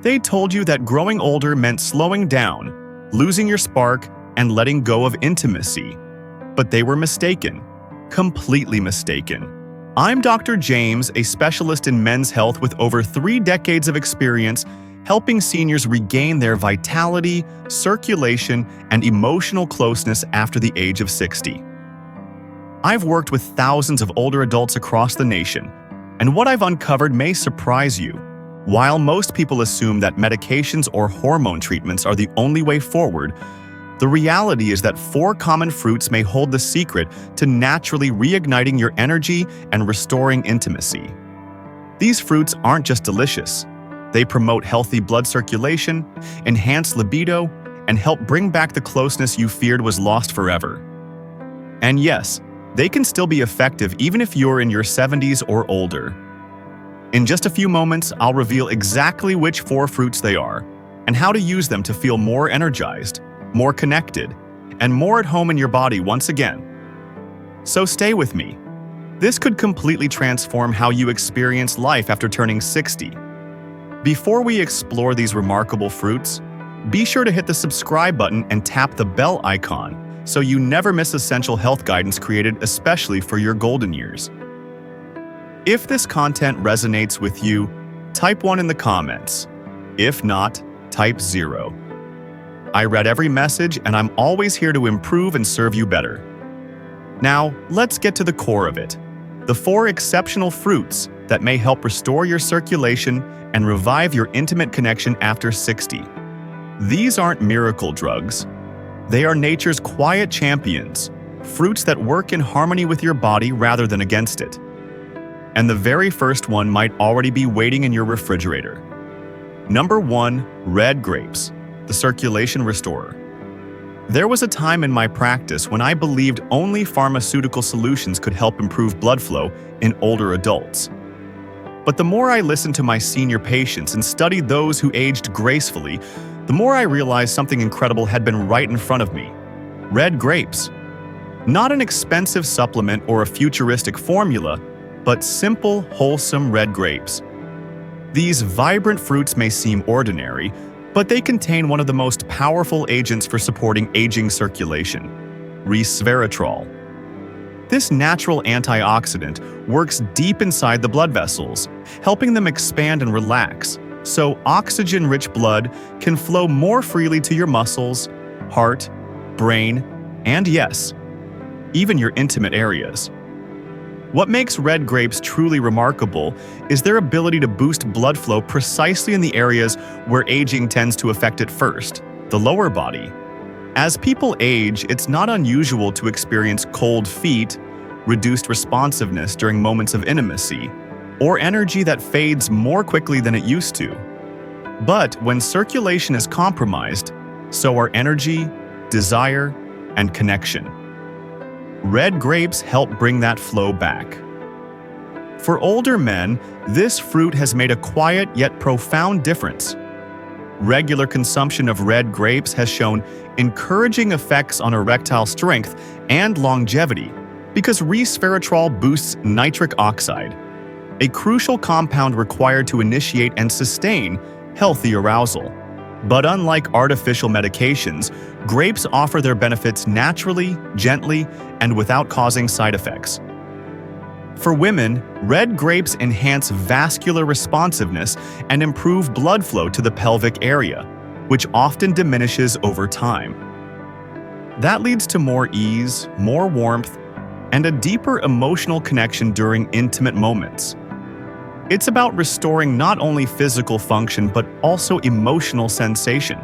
They told you that growing older meant slowing down, losing your spark, and letting go of intimacy. But they were mistaken. Completely mistaken. I'm Dr. James, a specialist in men's health with over 3 decades of experience helping seniors regain their vitality, circulation, and emotional closeness after the age of 60. I've worked with thousands of older adults across the nation, and what I've uncovered may surprise you. While most people assume that medications or hormone treatments are the only way forward, the reality is that 4 common fruits may hold the secret to naturally reigniting your energy and restoring intimacy. These fruits aren't just delicious. They promote healthy blood circulation, enhance libido, and help bring back the closeness you feared was lost forever. And yes, they can still be effective even if you're in your 70s or older. In just a few moments, I'll reveal exactly which 4 fruits they are and how to use them to feel more energized, more connected, and more at home in your body once again. So stay with me. This could completely transform how you experience life after turning 60. Before we explore these remarkable fruits, be sure to hit the subscribe button and tap the bell icon so you never miss essential health guidance created especially for your golden years. If this content resonates with you, type 1 in the comments. If not, type 0. I read every message and I'm always here to improve and serve you better. Now, let's get to the core of it. The 4 exceptional fruits that may help restore your circulation and revive your intimate connection after 60. These aren't miracle drugs. They are nature's quiet champions, fruits that work in harmony with your body rather than against it. And the very first one might already be waiting in your refrigerator. Number 1, red grapes, the circulation restorer. There was a time in my practice when I believed only pharmaceutical solutions could help improve blood flow in older adults. But the more I listened to my senior patients and studied those who aged gracefully, the more I realized something incredible had been right in front of me. Red grapes. Not an expensive supplement or a futuristic formula, but simple, wholesome red grapes. These vibrant fruits may seem ordinary, but they contain one of the most powerful agents for supporting aging circulation, resveratrol. This natural antioxidant works deep inside the blood vessels, helping them expand and relax, so oxygen-rich blood can flow more freely to your muscles, heart, brain, and yes, even your intimate areas. What makes red grapes truly remarkable is their ability to boost blood flow precisely in the areas where aging tends to affect it first, the lower body. As people age, it's not unusual to experience cold feet, reduced responsiveness during moments of intimacy, or energy that fades more quickly than it used to. But when circulation is compromised, so are energy, desire, and connection. Red grapes help bring that flow back. For older men, this fruit has made a quiet yet profound difference. Regular consumption of red grapes has shown encouraging effects on erectile strength and longevity because resveratrol boosts nitric oxide, a crucial compound required to initiate and sustain healthy arousal. But unlike artificial medications, grapes offer their benefits naturally, gently, and without causing side effects. For women, red grapes enhance vascular responsiveness and improve blood flow to the pelvic area, which often diminishes over time. That leads to more ease, more warmth, and a deeper emotional connection during intimate moments. It's about restoring not only physical function but also emotional sensation.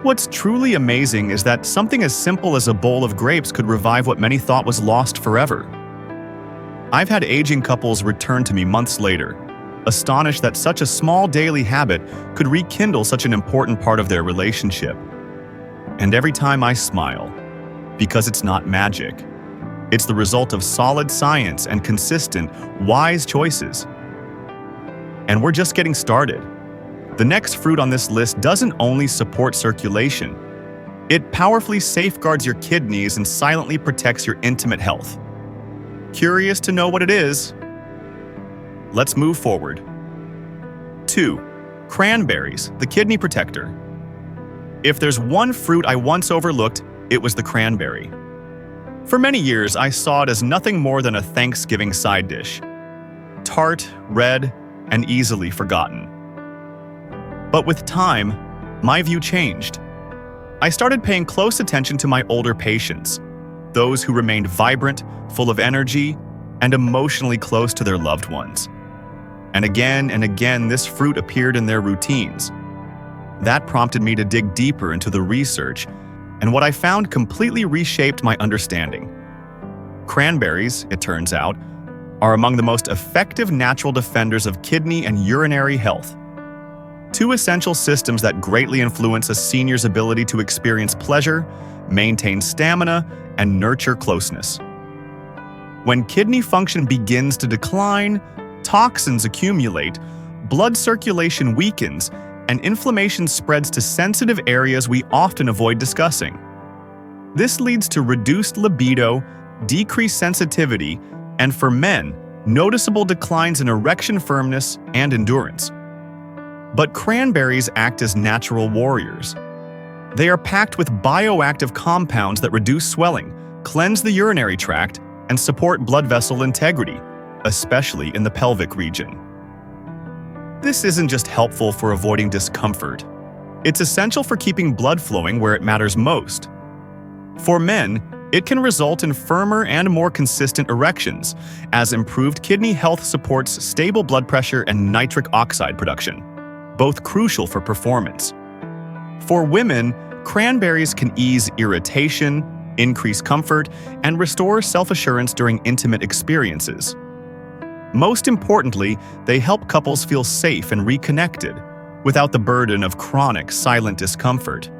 What's truly amazing is that something as simple as a bowl of grapes could revive what many thought was lost forever. I've had aging couples return to me months later, astonished that such a small daily habit could rekindle such an important part of their relationship. And every time I smile, because it's not magic. It's the result of solid science and consistent, wise choices. And we're just getting started. The next fruit on this list doesn't only support circulation, it powerfully safeguards your kidneys and silently protects your intimate health. Curious to know what it is? Let's move forward. 2. Cranberries, the kidney protector. If there's one fruit I once overlooked, it was the cranberry. For many years, I saw it as nothing more than a Thanksgiving side dish. Tart, red, and easily forgotten. But with time, my view changed. I started paying close attention to my older patients, those who remained vibrant, full of energy, and emotionally close to their loved ones. And again, this fruit appeared in their routines. That prompted me to dig deeper into the research, and what I found completely reshaped my understanding. Cranberries, it turns out, are among the most effective natural defenders of kidney and urinary health. Two essential systems that greatly influence a senior's ability to experience pleasure, maintain stamina, and nurture closeness. When kidney function begins to decline, toxins accumulate, blood circulation weakens, and inflammation spreads to sensitive areas we often avoid discussing. This leads to reduced libido, decreased sensitivity, and for men, noticeable declines in erection firmness and endurance. But cranberries act as natural warriors. They are packed with bioactive compounds that reduce swelling, cleanse the urinary tract, and support blood vessel integrity, especially in the pelvic region. This isn't just helpful for avoiding discomfort. It's essential for keeping blood flowing where it matters most. For men, it can result in firmer and more consistent erections, as improved kidney health supports stable blood pressure and nitric oxide production, both crucial for performance. For women, cranberries can ease irritation, increase comfort, and restore self-assurance during intimate experiences. Most importantly, they help couples feel safe and reconnected, without the burden of chronic, silent discomfort.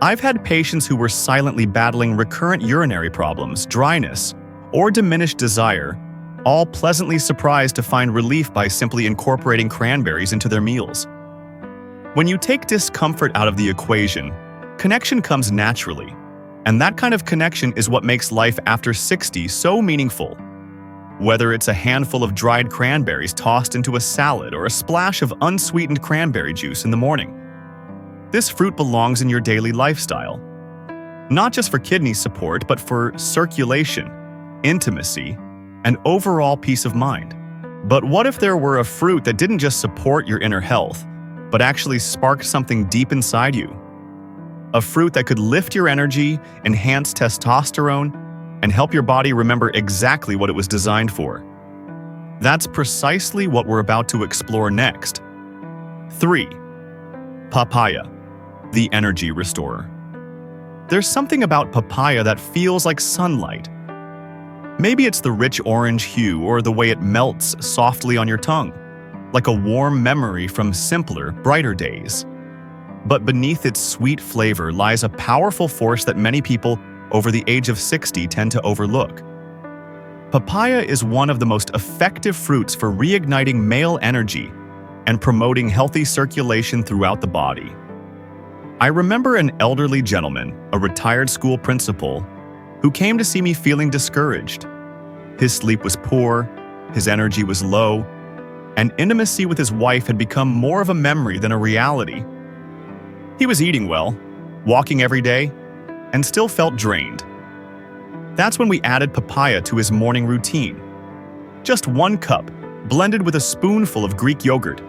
I've had patients who were silently battling recurrent urinary problems, dryness, or diminished desire, all pleasantly surprised to find relief by simply incorporating cranberries into their meals. When you take discomfort out of the equation, connection comes naturally, and that kind of connection is what makes life after 60 so meaningful. Whether it's a handful of dried cranberries tossed into a salad or a splash of unsweetened cranberry juice in the morning, this fruit belongs in your daily lifestyle. Not just for kidney support, but for circulation, intimacy, and overall peace of mind. But what if there were a fruit that didn't just support your inner health, but actually sparked something deep inside you? A fruit that could lift your energy, enhance testosterone, and help your body remember exactly what it was designed for. That's precisely what we're about to explore next. 3. Papaya, the energy restorer. There's something about papaya that feels like sunlight. Maybe it's the rich orange hue or the way it melts softly on your tongue, like a warm memory from simpler, brighter days. But beneath its sweet flavor lies a powerful force that many people over the age of 60 tend to overlook. Papaya is one of the most effective fruits for reigniting male energy and promoting healthy circulation throughout the body. I remember an elderly gentleman, a retired school principal, who came to see me feeling discouraged. His sleep was poor, his energy was low, and intimacy with his wife had become more of a memory than a reality. He was eating well, walking every day, and still felt drained. That's when we added papaya to his morning routine. Just 1 cup, blended with a spoonful of Greek yogurt.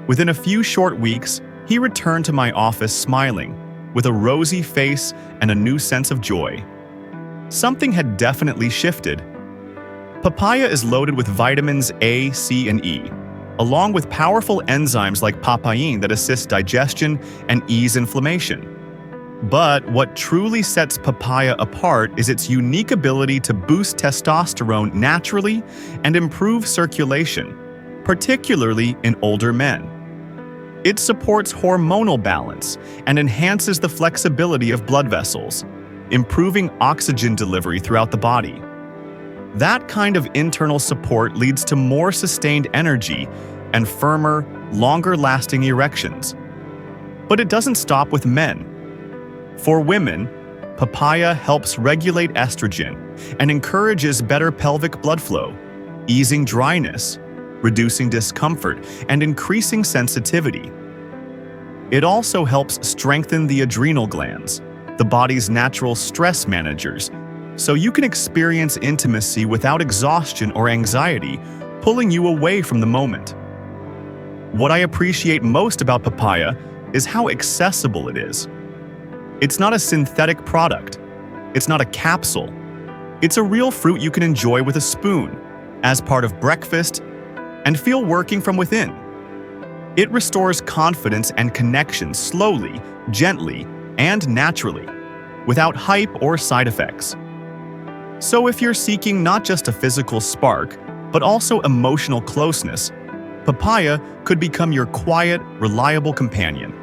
Within a few short weeks, he returned to my office smiling, with a rosy face and a new sense of joy. Something had definitely shifted. Papaya is loaded with vitamins A, C, and E, along with powerful enzymes like papain that assist digestion and ease inflammation. But what truly sets papaya apart is its unique ability to boost testosterone naturally and improve circulation, particularly in older men. It supports hormonal balance and enhances the flexibility of blood vessels, improving oxygen delivery throughout the body. That kind of internal support leads to more sustained energy and firmer, longer-lasting erections. But it doesn't stop with men. For women, papaya helps regulate estrogen and encourages better pelvic blood flow, easing dryness, reducing discomfort and increasing sensitivity. It also helps strengthen the adrenal glands, the body's natural stress managers, so you can experience intimacy without exhaustion or anxiety, pulling you away from the moment. What I appreciate most about papaya is how accessible it is. It's not a synthetic product. It's not a capsule. It's a real fruit you can enjoy with a spoon, as part of breakfast, and feel working from within. It restores confidence and connection slowly, gently, and naturally, without hype or side effects. So if you're seeking not just a physical spark, but also emotional closeness, papaya could become your quiet, reliable companion.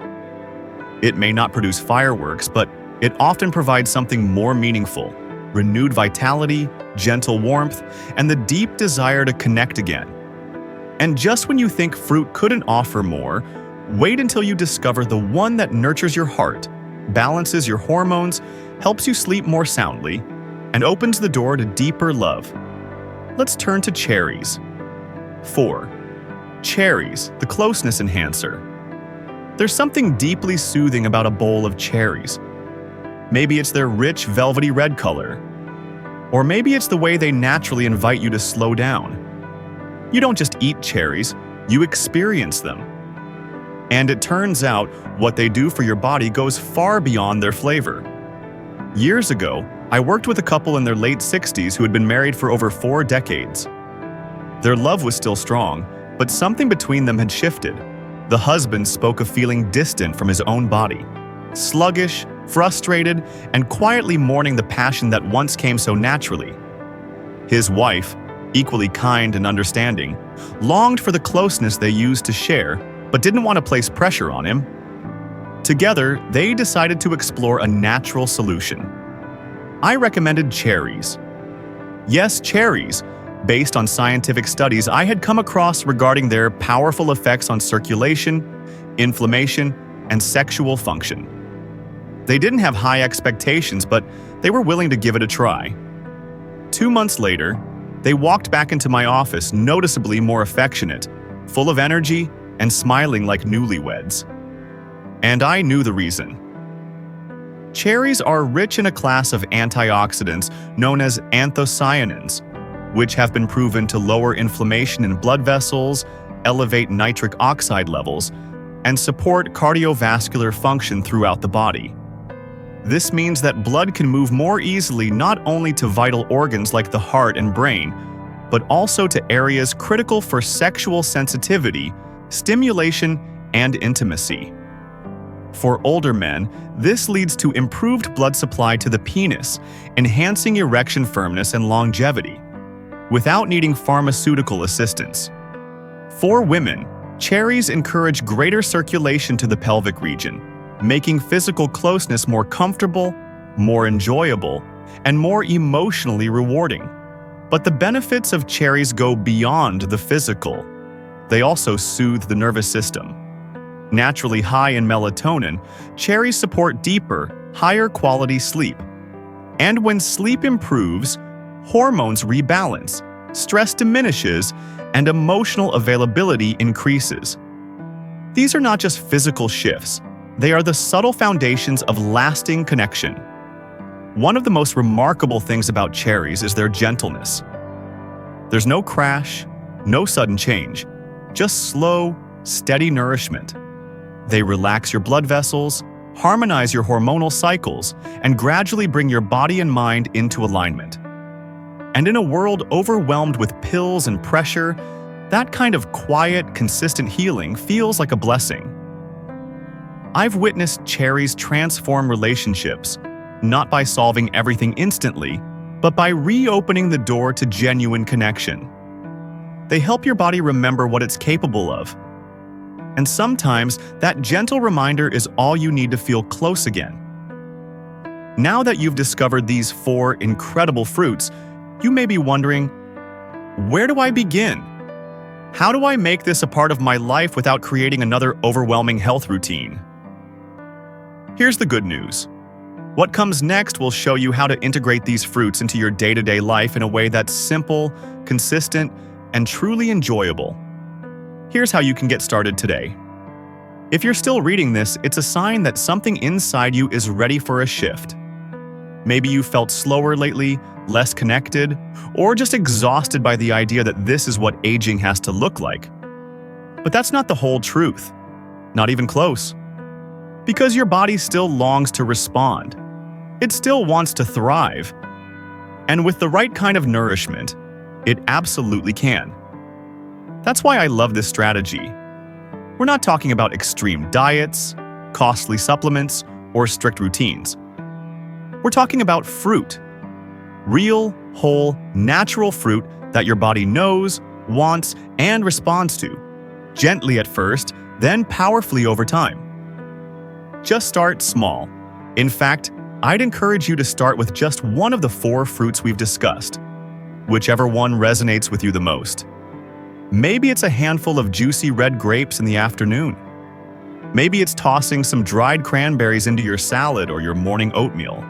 It may not produce fireworks, but it often provides something more meaningful: renewed vitality, gentle warmth, and the deep desire to connect again. And just when you think fruit couldn't offer more, wait until you discover the one that nurtures your heart, balances your hormones, helps you sleep more soundly, and opens the door to deeper love. Let's turn to cherries. 4. Cherries, the closeness enhancer. There's something deeply soothing about a bowl of cherries. Maybe it's their rich, velvety red color. Or maybe it's the way they naturally invite you to slow down. You don't just eat cherries, you experience them. And it turns out, what they do for your body goes far beyond their flavor. Years ago, I worked with a couple in their late 60s who had been married for over 4 decades. Their love was still strong, but something between them had shifted. The husband spoke of feeling distant from his own body, sluggish, frustrated, and quietly mourning the passion that once came so naturally. His wife, equally kind and understanding, longed for the closeness they used to share, but didn't want to place pressure on him. Together, they decided to explore a natural solution. I recommended cherries. Yes, cherries, based on scientific studies I had come across regarding their powerful effects on circulation, inflammation, and sexual function. They didn't have high expectations, but they were willing to give it a try. 2 months later, they walked back into my office noticeably more affectionate, full of energy, and smiling like newlyweds. And I knew the reason. Cherries are rich in a class of antioxidants known as anthocyanins, which have been proven to lower inflammation in blood vessels, elevate nitric oxide levels, and support cardiovascular function throughout the body. This means that blood can move more easily not only to vital organs like the heart and brain, but also to areas critical for sexual sensitivity, stimulation, and intimacy. For older men, this leads to improved blood supply to the penis, enhancing erection firmness and longevity, without needing pharmaceutical assistance. For women, cherries encourage greater circulation to the pelvic region, making physical closeness more comfortable, more enjoyable, and more emotionally rewarding. But the benefits of cherries go beyond the physical. They also soothe the nervous system. Naturally high in melatonin, cherries support deeper, higher quality sleep. And when sleep improves, hormones rebalance, stress diminishes, and emotional availability increases. These are not just physical shifts. They are the subtle foundations of lasting connection. One of the most remarkable things about cherries is their gentleness. There's no crash, no sudden change, just slow, steady nourishment. They relax your blood vessels, harmonize your hormonal cycles, and gradually bring your body and mind into alignment. And in a world overwhelmed with pills and pressure, that kind of quiet, consistent healing feels like a blessing. I've witnessed cherries transform relationships, not by solving everything instantly, but by reopening the door to genuine connection. They help your body remember what it's capable of. And sometimes, that gentle reminder is all you need to feel close again. Now that you've discovered these 4 incredible fruits, you may be wondering, where do I begin? How do I make this a part of my life without creating another overwhelming health routine? Here's the good news. What comes next will show you how to integrate these fruits into your day-to-day life in a way that's simple, consistent, and truly enjoyable. Here's how you can get started today. If you're still reading this, it's a sign that something inside you is ready for a shift. Maybe you felt slower lately, less connected, or just exhausted by the idea that this is what aging has to look like. But that's not the whole truth. Not even close. Because your body still longs to respond. It still wants to thrive. And with the right kind of nourishment, it absolutely can. That's why I love this strategy. We're not talking about extreme diets, costly supplements, or strict routines. We're talking about fruit. Real, whole, natural fruit that your body knows, wants, and responds to. Gently at first, then powerfully over time. Just start small. In fact, I'd encourage you to start with just one of the 4 fruits we've discussed, whichever one resonates with you the most. Maybe it's a handful of juicy red grapes in the afternoon. Maybe it's tossing some dried cranberries into your salad or your morning oatmeal.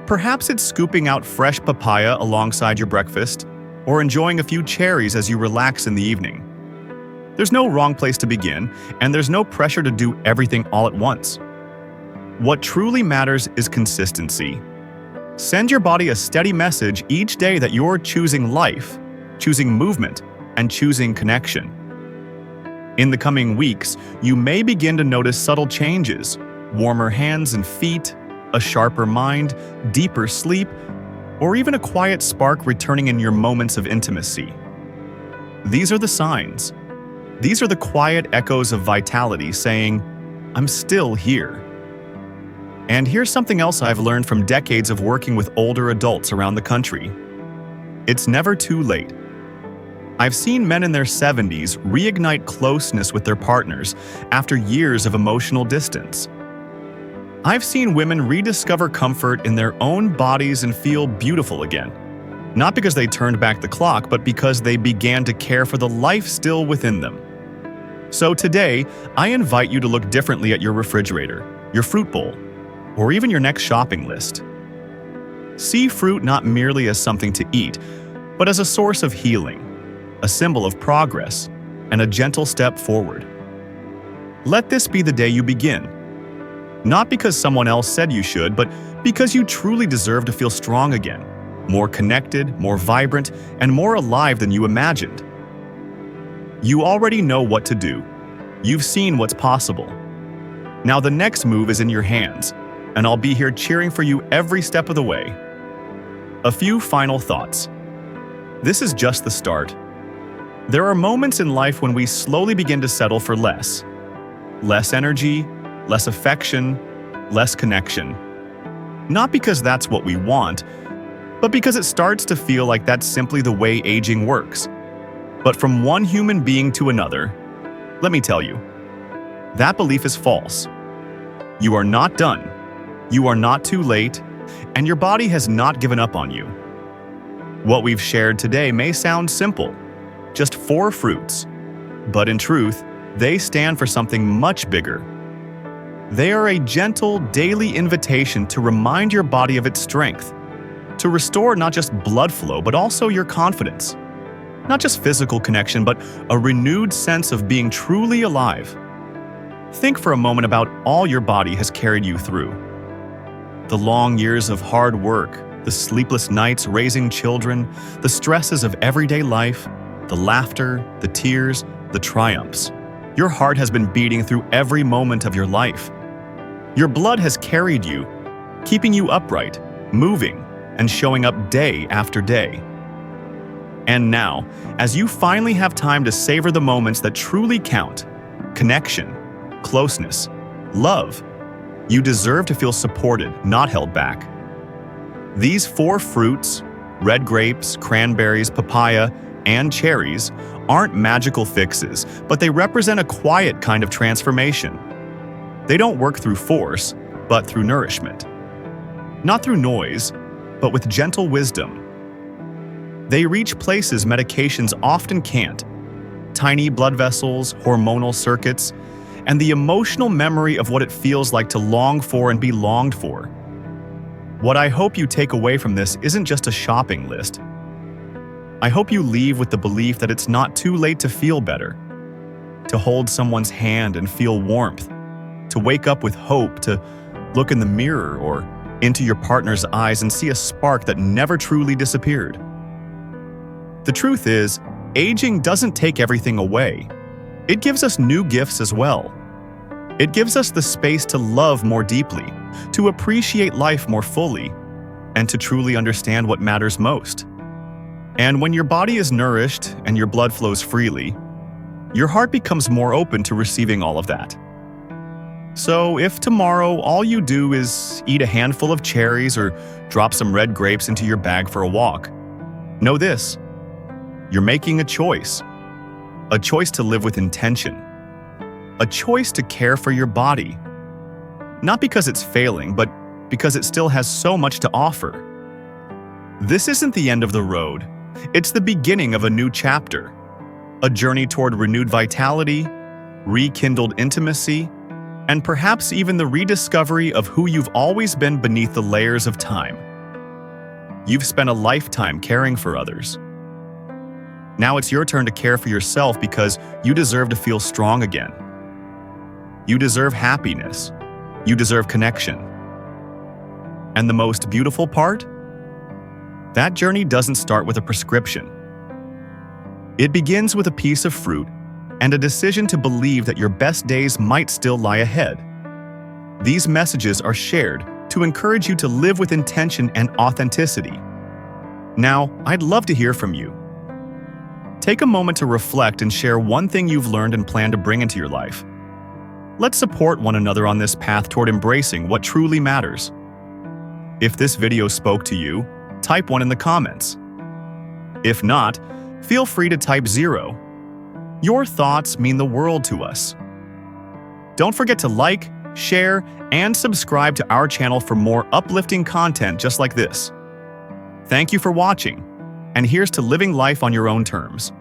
Perhaps it's scooping out fresh papaya alongside your breakfast, or enjoying a few cherries as you relax in the evening. There's no wrong place to begin, and there's no pressure to do everything all at once. What truly matters is consistency. Send your body a steady message each day that you're choosing life, choosing movement, and choosing connection. In the coming weeks, you may begin to notice subtle changes: warmer hands and feet, a sharper mind, deeper sleep, or even a quiet spark returning in your moments of intimacy. These are the signs. These are the quiet echoes of vitality saying, "I'm still here." And here's something else I've learned from decades of working with older adults around the country. It's never too late. I've seen men in their 70s reignite closeness with their partners after years of emotional distance. I've seen women rediscover comfort in their own bodies and feel beautiful again. Not because they turned back the clock, but because they began to care for the life still within them. So today, I invite you to look differently at your refrigerator, your fruit bowl, or even your next shopping list. See fruit not merely as something to eat, but as a source of healing, a symbol of progress, and a gentle step forward. Let this be the day you begin. Not because someone else said you should, but because you truly deserve to feel strong again, more connected, more vibrant, and more alive than you imagined. You already know what to do. You've seen what's possible. Now the next move is in your hands, and I'll be here cheering for you every step of the way. A few final thoughts. This is just the start. There are moments in life when we slowly begin to settle for less. Less energy, less affection, less connection. Not because that's what we want, but because it starts to feel like that's simply the way aging works. But from one human being to another, let me tell you, that belief is false. You are not done, you are not too late, and your body has not given up on you. What we've shared today may sound simple, just 4 fruits, but in truth, they stand for something much bigger. They are a gentle, daily invitation to remind your body of its strength, to restore not just blood flow, but also your confidence. Not just physical connection, but a renewed sense of being truly alive. Think for a moment about all your body has carried you through. The long years of hard work, the sleepless nights raising children, the stresses of everyday life, the laughter, the tears, the triumphs. Your heart has been beating through every moment of your life. Your blood has carried you, keeping you upright, moving, and showing up day after day. And now, as you finally have time to savor the moments that truly count, connection, closeness, love, you deserve to feel supported, not held back. These 4 fruits, red grapes, cranberries, papaya, and cherries, aren't magical fixes, but they represent a quiet kind of transformation. They don't work through force, but through nourishment. Not through noise, but with gentle wisdom. They reach places medications often can't: tiny blood vessels, hormonal circuits, and the emotional memory of what it feels like to long for and be longed for. What I hope you take away from this isn't just a shopping list. I hope you leave with the belief that it's not too late to feel better, to hold someone's hand and feel warmth, to wake up with hope, to look in the mirror or into your partner's eyes and see a spark that never truly disappeared. The truth is, aging doesn't take everything away. It gives us new gifts as well. It gives us the space to love more deeply, to appreciate life more fully, and to truly understand what matters most. And when your body is nourished and your blood flows freely, your heart becomes more open to receiving all of that. So if tomorrow all you do is eat a handful of cherries or drop some red grapes into your bag for a walk, know this: you're making a choice to live with intention, a choice to care for your body, not because it's failing, but because it still has so much to offer. This isn't the end of the road. It's the beginning of a new chapter, a journey toward renewed vitality, rekindled intimacy, and perhaps even the rediscovery of who you've always been beneath the layers of time. You've spent a lifetime caring for others. Now it's your turn to care for yourself because you deserve to feel strong again. You deserve happiness. You deserve connection. And the most beautiful part? That journey doesn't start with a prescription. It begins with a piece of fruit and a decision to believe that your best days might still lie ahead. These messages are shared to encourage you to live with intention and authenticity. Now, I'd love to hear from you. Take a moment to reflect and share one thing you've learned and plan to bring into your life. Let's support one another on this path toward embracing what truly matters. If this video spoke to you, type 1 in the comments. If not, feel free to type 0. Your thoughts mean the world to us. Don't forget to like, share, and subscribe to our channel for more uplifting content just like this. Thank you for watching, and here's to living life on your own terms.